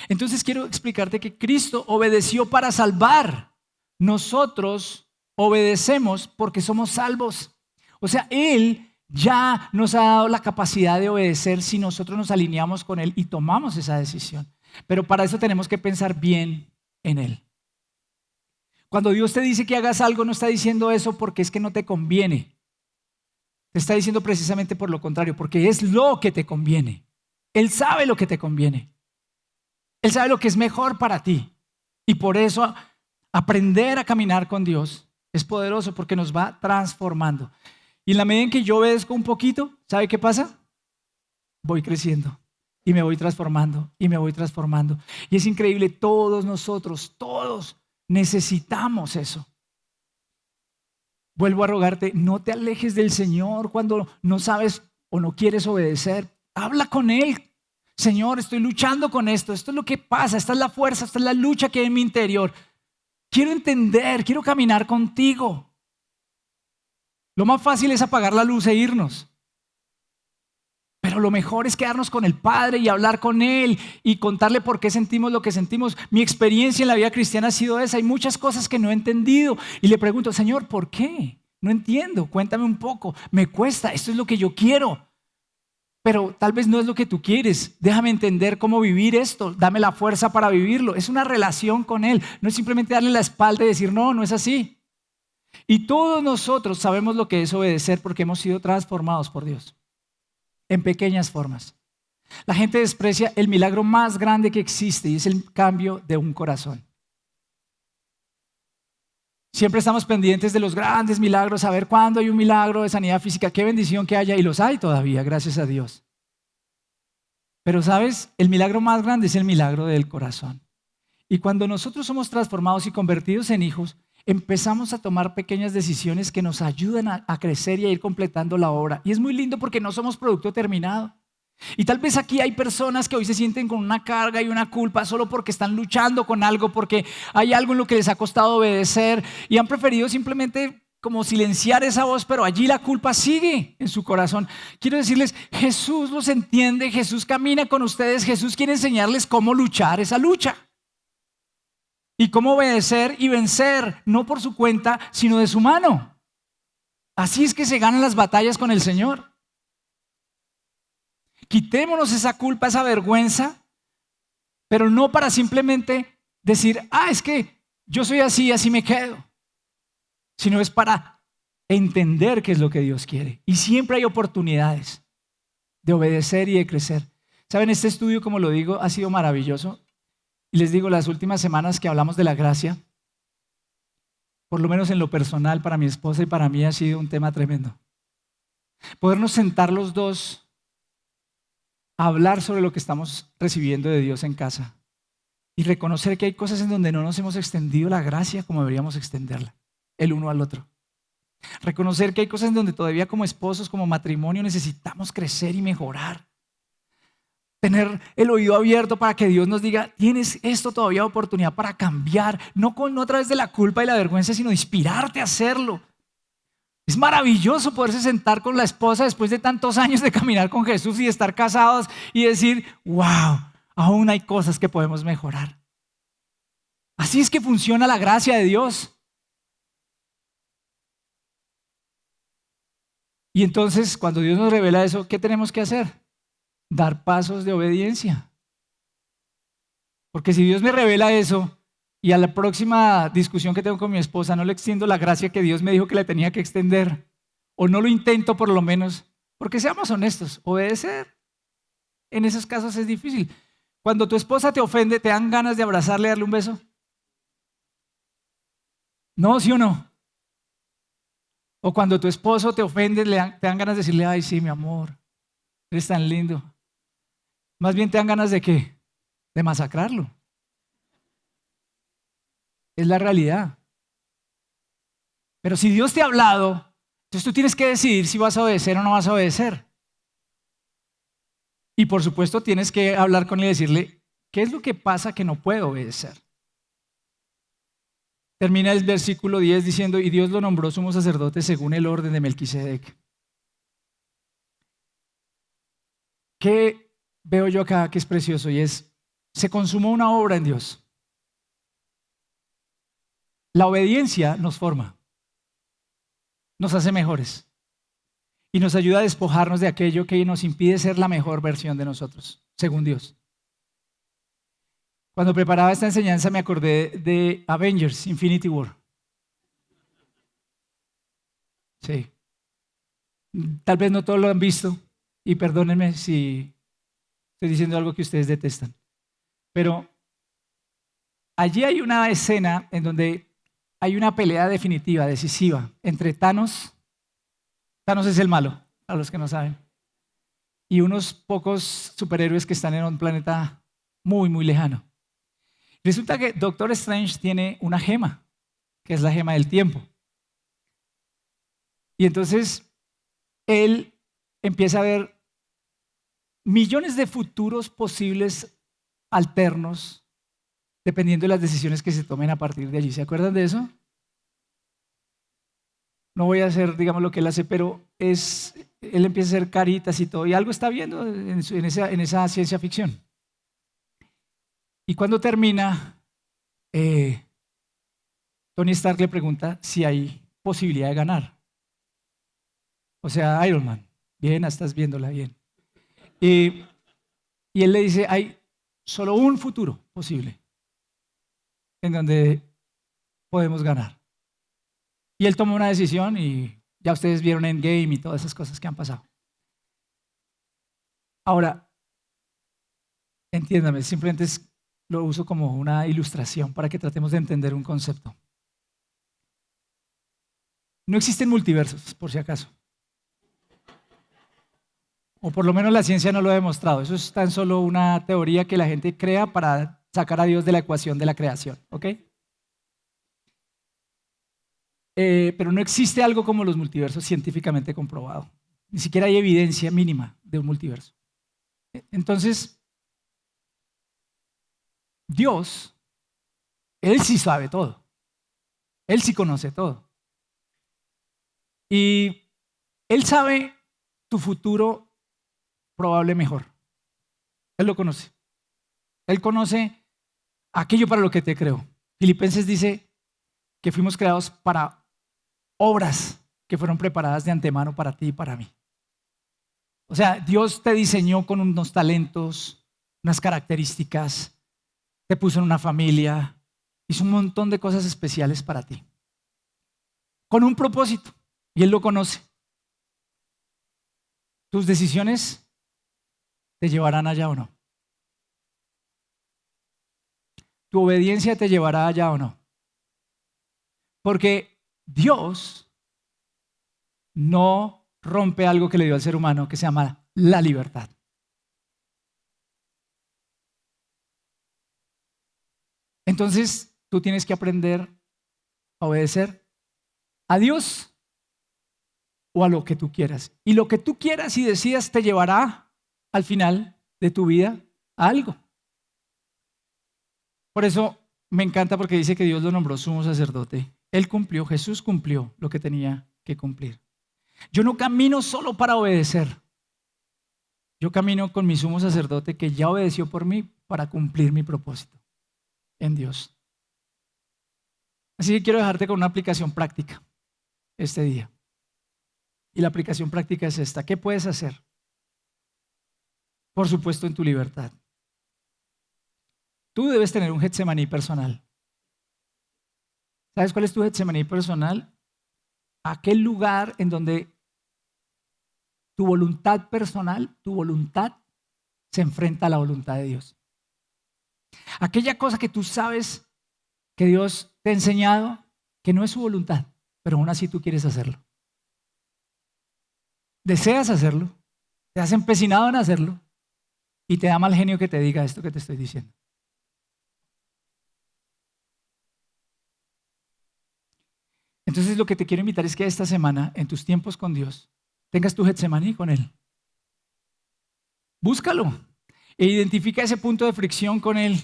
Entonces quiero explicarte que Cristo obedeció para salvar. Nosotros obedecemos porque somos salvos. O sea, Él ya nos ha dado la capacidad de obedecer si nosotros nos alineamos con Él y tomamos esa decisión. Pero para eso tenemos que pensar bien en Él. Cuando Dios te dice que hagas algo, no está diciendo eso porque es que no te conviene. Te está diciendo precisamente por lo contrario, porque es lo que te conviene. Él sabe lo que te conviene. Él sabe lo que es mejor para ti. Y por eso aprender a caminar con Dios es poderoso porque nos va transformando. Y en la medida en que yo obedezco un poquito, ¿sabe qué pasa? Voy creciendo y me voy transformando y me voy transformando. Y es increíble, todos nosotros, todos necesitamos eso. Vuelvo a rogarte, no te alejes del Señor cuando no sabes o no quieres obedecer. Habla con Él. Señor, estoy luchando con esto. Esto es lo que pasa. Esta es la fuerza, esta es la lucha que hay en mi interior. Quiero entender, quiero caminar contigo. Lo más fácil es apagar la luz e irnos. Pero lo mejor es quedarnos con el Padre y hablar con Él y contarle por qué sentimos lo que sentimos. Mi experiencia en la vida cristiana ha sido esa. Hay muchas cosas que no he entendido y le pregunto, Señor, ¿por qué? No entiendo, cuéntame un poco. Me cuesta, esto es lo que yo quiero. Pero tal vez no es lo que tú quieres. Déjame entender cómo vivir esto. Dame la fuerza para vivirlo. Es una relación con Él. No es simplemente darle la espalda y decir, no, no es así. Y todos nosotros sabemos lo que es obedecer porque hemos sido transformados por Dios. En pequeñas formas. La gente desprecia el milagro más grande que existe y es el cambio de un corazón. Siempre estamos pendientes de los grandes milagros, a ver cuándo hay un milagro de sanidad física, qué bendición que haya, y los hay todavía, gracias a Dios. Pero sabes, el milagro más grande es el milagro del corazón. Y cuando nosotros somos transformados y convertidos en hijos, empezamos a tomar pequeñas decisiones que nos ayudan a crecer y a ir completando la obra. Y es muy lindo porque no somos producto terminado. Y tal vez aquí hay personas que hoy se sienten con una carga y una culpa solo porque están luchando con algo, porque hay algo en lo que les ha costado obedecer y han preferido simplemente como silenciar esa voz, pero allí la culpa sigue en su corazón. Quiero decirles, Jesús los entiende, Jesús camina con ustedes, Jesús quiere enseñarles cómo luchar esa lucha. Y cómo obedecer y vencer, no por su cuenta, sino de su mano. Así es que se ganan las batallas con el Señor. Quitémonos esa culpa, esa vergüenza, pero no para simplemente decir, es que yo soy así, así me quedo. Sino es para entender qué es lo que Dios quiere. Y siempre hay oportunidades de obedecer y de crecer. ¿Saben? Este estudio, como lo digo, ha sido maravilloso. Y les digo, las últimas semanas que hablamos de la gracia, por lo menos en lo personal, para mi esposa y para mí ha sido un tema tremendo. Podernos sentar los dos a hablar sobre lo que estamos recibiendo de Dios en casa y reconocer que hay cosas en donde no nos hemos extendido la gracia como deberíamos extenderla, el uno al otro. Reconocer que hay cosas en donde todavía como esposos, como matrimonio, necesitamos crecer y mejorar. Tener el oído abierto para que Dios nos diga, tienes esto todavía oportunidad para cambiar, no a través de la culpa y la vergüenza, sino inspirarte a hacerlo. Es maravilloso poderse sentar con la esposa después de tantos años de caminar con Jesús y de estar casados y decir, wow, aún hay cosas que podemos mejorar. Así es que funciona la gracia de Dios. Y entonces, cuando Dios nos revela eso, ¿qué tenemos que hacer? Dar pasos de obediencia. Porque si Dios me revela eso y a la próxima discusión que tengo con mi esposa no le extiendo la gracia que Dios me dijo que le tenía que extender, o no lo intento por lo menos, porque seamos honestos, obedecer en esos casos es difícil. Cuando tu esposa te ofende, ¿te dan ganas de abrazarle y darle un beso? ¿No, sí o no? O cuando tu esposo te ofende, te dan ganas de decirle, ay, sí, mi amor, eres tan lindo. Más bien te dan ganas de ¿qué? De masacrarlo. Es la realidad. Pero si Dios te ha hablado, entonces tú tienes que decidir si vas a obedecer o no vas a obedecer. Y por supuesto tienes que hablar con él y decirle, ¿qué es lo que pasa que no puedo obedecer? Termina el versículo 10 diciendo, y Dios lo nombró sumo sacerdote según el orden de Melquisedec. ¿Qué veo yo acá que es precioso? Y es, se consumó una obra en Dios. La obediencia nos forma, nos hace mejores y nos ayuda a despojarnos de aquello que nos impide ser la mejor versión de nosotros, según Dios. Cuando preparaba esta enseñanza me acordé de Avengers, Infinity War. Sí. Tal vez no todos lo han visto y perdónenme si estoy diciendo algo que ustedes detestan. Pero allí hay una escena en donde hay una pelea definitiva, decisiva, entre Thanos. Thanos es el malo, a los que no saben. Y unos pocos superhéroes que están en un planeta muy, muy lejano. Resulta que Doctor Strange tiene una gema, que es la gema del tiempo. Y entonces él empieza a ver millones de futuros posibles alternos dependiendo de las decisiones que se tomen a partir de allí. ¿Se acuerdan de eso? No voy a hacer, digamos, lo que él hace, pero él empieza a hacer caritas y todo, y algo está viendo en esa ciencia ficción. Y cuando termina, Tony Stark le pregunta si hay posibilidad de ganar. O sea, Iron Man, bien, estás viéndola bien. Y él le dice, hay solo un futuro posible en donde podemos ganar. Y él toma una decisión y ya ustedes vieron Endgame y todas esas cosas que han pasado. Ahora, entiéndame, simplemente lo uso como una ilustración para que tratemos de entender un concepto. No existen multiversos, por si acaso. O por lo menos la ciencia no lo ha demostrado. Eso es tan solo una teoría que la gente crea para sacar a Dios de la ecuación de la creación. ¿Ok? Pero no existe algo como los multiversos científicamente comprobado. Ni siquiera hay evidencia mínima de un multiverso. Entonces, Dios, Él sí sabe todo. Él sí conoce todo. Y Él sabe tu futuro probable mejor. Él lo conoce. Él conoce aquello para lo que te creó. Filipenses dice que fuimos creados para obras que fueron preparadas de antemano para ti y para mí. O sea, Dios te diseñó con unos talentos, unas características, te puso en una familia, hizo un montón de cosas especiales para ti. Con un propósito, y Él lo conoce. Tus decisiones te llevarán allá o no. Tu obediencia te llevará allá o no. Porque Dios no rompe algo que le dio al ser humano que se llama la libertad. Entonces, tú tienes que aprender a obedecer a Dios o a lo que tú quieras. Y lo que tú quieras y decidas te llevará al final de tu vida a algo. Por eso me encanta porque dice que Dios lo nombró sumo sacerdote. Él cumplió, Jesús cumplió lo que tenía que cumplir. Yo no camino solo para obedecer. Yo camino con mi sumo sacerdote que ya obedeció por mí para cumplir mi propósito en Dios. Así que quiero dejarte con una aplicación práctica este día. Y la aplicación práctica es esta. ¿Qué puedes hacer? Por supuesto, en tu libertad. Tú debes tener un Getsemaní personal. ¿Sabes cuál es tu Getsemaní personal? Aquel lugar en donde tu voluntad personal, tu voluntad, se enfrenta a la voluntad de Dios. Aquella cosa que tú sabes que Dios te ha enseñado que no es su voluntad, pero aún así tú quieres hacerlo. Deseas hacerlo, te has empecinado en hacerlo y te da mal genio que te diga esto que te estoy diciendo. Entonces lo que te quiero invitar es que esta semana, en tus tiempos con Dios, tengas tu Getsemaní con Él. Búscalo e identifica ese punto de fricción con Él.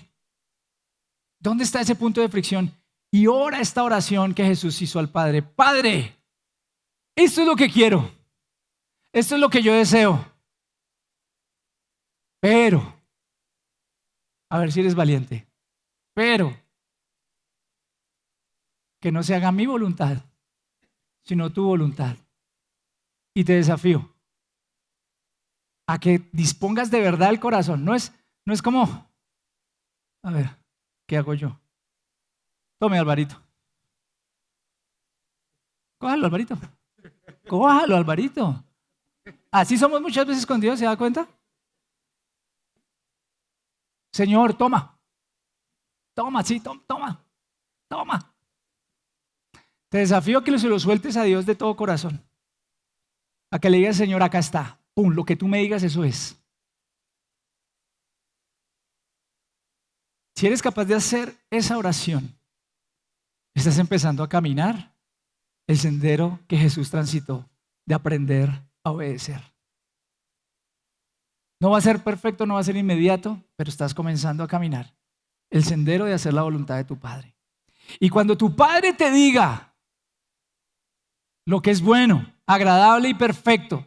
¿Dónde está ese punto de fricción? Y ora esta oración que Jesús hizo al Padre. Padre, esto es lo que quiero. Esto es lo que yo deseo. Pero, a ver si eres valiente, pero que no se haga mi voluntad, sino tu voluntad. Y te desafío a que dispongas de verdad el corazón. No es como, a ver, ¿qué hago yo? Tome, Alvarito. Cójalo, Alvarito. Cójalo, Alvarito. Así somos muchas veces con Dios, ¿se da cuenta? Señor, toma. Toma, sí, toma. Te desafío a que se lo sueltes a Dios de todo corazón. A que le digas, Señor, acá está. Pum, lo que tú me digas, eso es. Si eres capaz de hacer esa oración, estás empezando a caminar el sendero que Jesús transitó de aprender a obedecer. No va a ser perfecto, no va a ser inmediato, pero estás comenzando a caminar el sendero de hacer la voluntad de tu Padre. Y cuando tu Padre te diga lo que es bueno, agradable y perfecto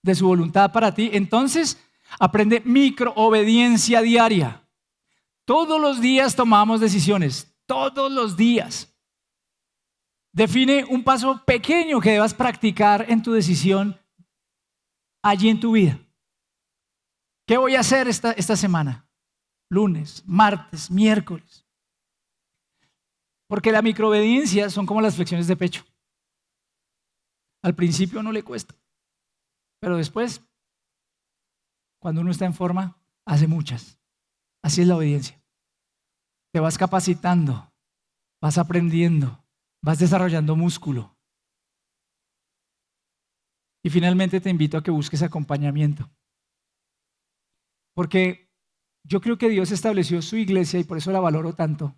de su voluntad para ti, entonces aprende microobediencia diaria. Todos los días tomamos decisiones, todos los días. Define un paso pequeño que debas practicar en tu decisión allí en tu vida. ¿Qué voy a hacer esta semana? Lunes, martes, miércoles. Porque la microobediencia son como las flexiones de pecho. Al principio no le cuesta, pero después, cuando uno está en forma, hace muchas. Así es la obediencia. Te vas capacitando, vas aprendiendo, vas desarrollando músculo. Y finalmente te invito a que busques acompañamiento. Porque yo creo que Dios estableció su iglesia y por eso la valoro tanto.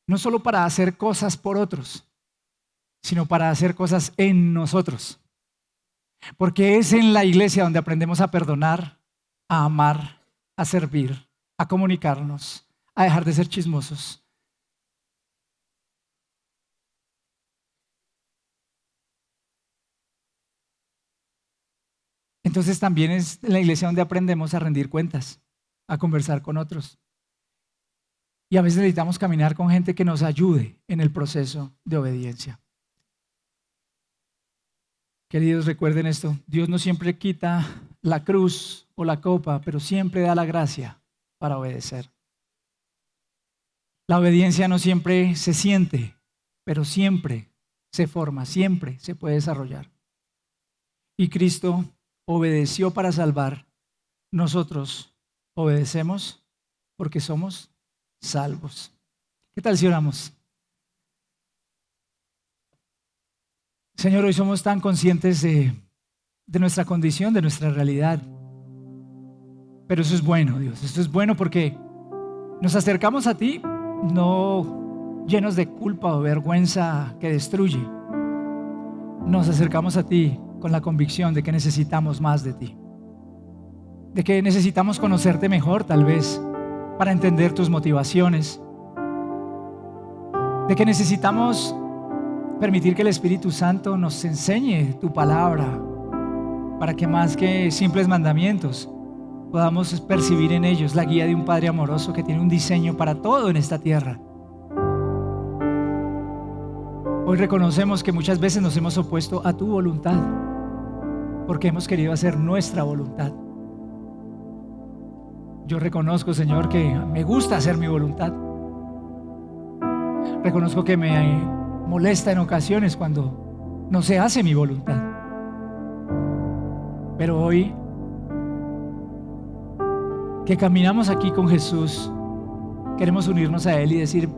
No solo para hacer cosas por otros, sino para hacer cosas en nosotros. Porque es en la iglesia donde aprendemos a perdonar, a amar, a servir, a comunicarnos, a dejar de ser chismosos. Entonces también es en la iglesia donde aprendemos a rendir cuentas, a conversar con otros. Y a veces necesitamos caminar con gente que nos ayude en el proceso de obediencia. Queridos, recuerden esto, Dios no siempre quita la cruz o la copa, pero siempre da la gracia para obedecer. La obediencia no siempre se siente, pero siempre se forma, siempre se puede desarrollar. Y Cristo obedeció para salvar. Nosotros obedecemos porque somos salvos. ¿Qué tal si oramos? Señor, hoy somos tan conscientes de nuestra condición, de nuestra realidad. Pero eso es bueno, Dios. Esto es bueno porque nos acercamos a ti no llenos de culpa o vergüenza que destruye. Nos acercamos a ti con la convicción de que necesitamos más de ti. De que necesitamos conocerte mejor, tal vez, para entender tus motivaciones. De que necesitamos permitir que el Espíritu Santo nos enseñe tu palabra para que más que simples mandamientos podamos percibir en ellos la guía de un Padre amoroso que tiene un diseño para todo en esta tierra. Hoy reconocemos que muchas veces nos hemos opuesto a tu voluntad porque hemos querido hacer nuestra voluntad. Yo reconozco, Señor, que me gusta hacer mi voluntad. Reconozco que me molesta en ocasiones cuando no se hace mi voluntad. Pero hoy que caminamos aquí con Jesús, queremos unirnos a Él y decir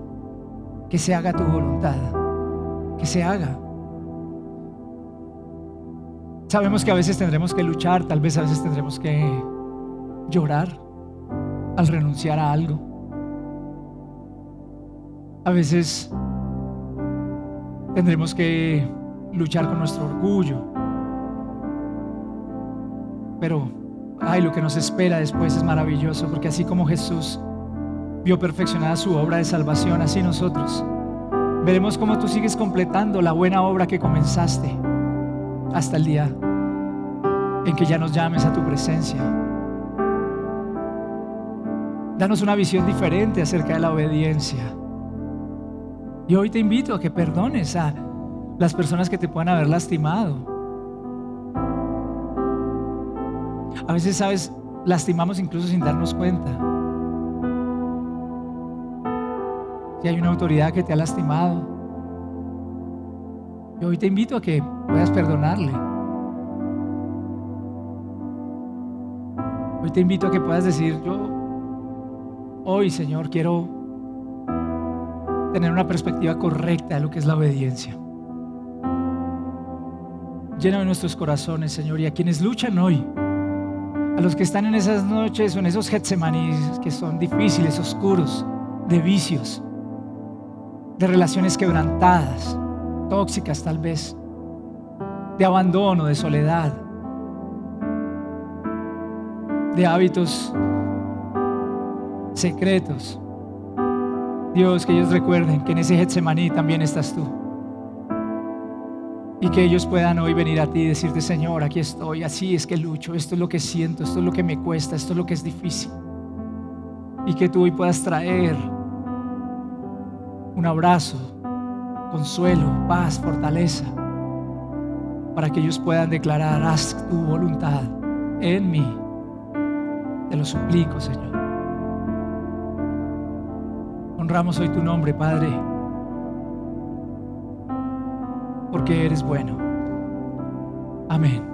que se haga tu voluntad, que se haga. Sabemos que a veces tendremos que luchar, tal vez a veces tendremos que llorar al renunciar a algo. A veces tendremos que luchar con nuestro orgullo. Pero lo que nos espera después es maravilloso, porque así como Jesús vio perfeccionada su obra de salvación, así nosotros veremos cómo tú sigues completando la buena obra que comenzaste hasta el día en que ya nos llames a tu presencia. Danos una visión diferente acerca de la obediencia. Y hoy te invito a que perdones a las personas que te puedan haber lastimado. A veces, sabes, lastimamos incluso sin darnos cuenta. Si hay una autoridad que te ha lastimado, y hoy te invito a que puedas perdonarle. Hoy te invito a que puedas decir: hoy, Señor, quiero tener una perspectiva correcta de lo que es la obediencia. Llena nuestros corazones, Señor, y a quienes luchan hoy, a los que están en esas noches o en esos Getsemaníes que son difíciles, oscuros, de vicios, de relaciones quebrantadas, tóxicas tal vez, de abandono, de soledad, de hábitos secretos. Dios, que ellos recuerden que en ese Getsemaní también estás tú. Y que ellos puedan hoy venir a ti y decirte: Señor, aquí estoy, así es que lucho, esto es lo que siento, esto es lo que me cuesta, esto es lo que es difícil. Y que tú hoy puedas traer un abrazo, consuelo, paz, fortaleza, para que ellos puedan declarar: haz tu voluntad en mí. Te lo suplico, Señor. Honramos hoy tu nombre, Padre, porque eres bueno. Amén.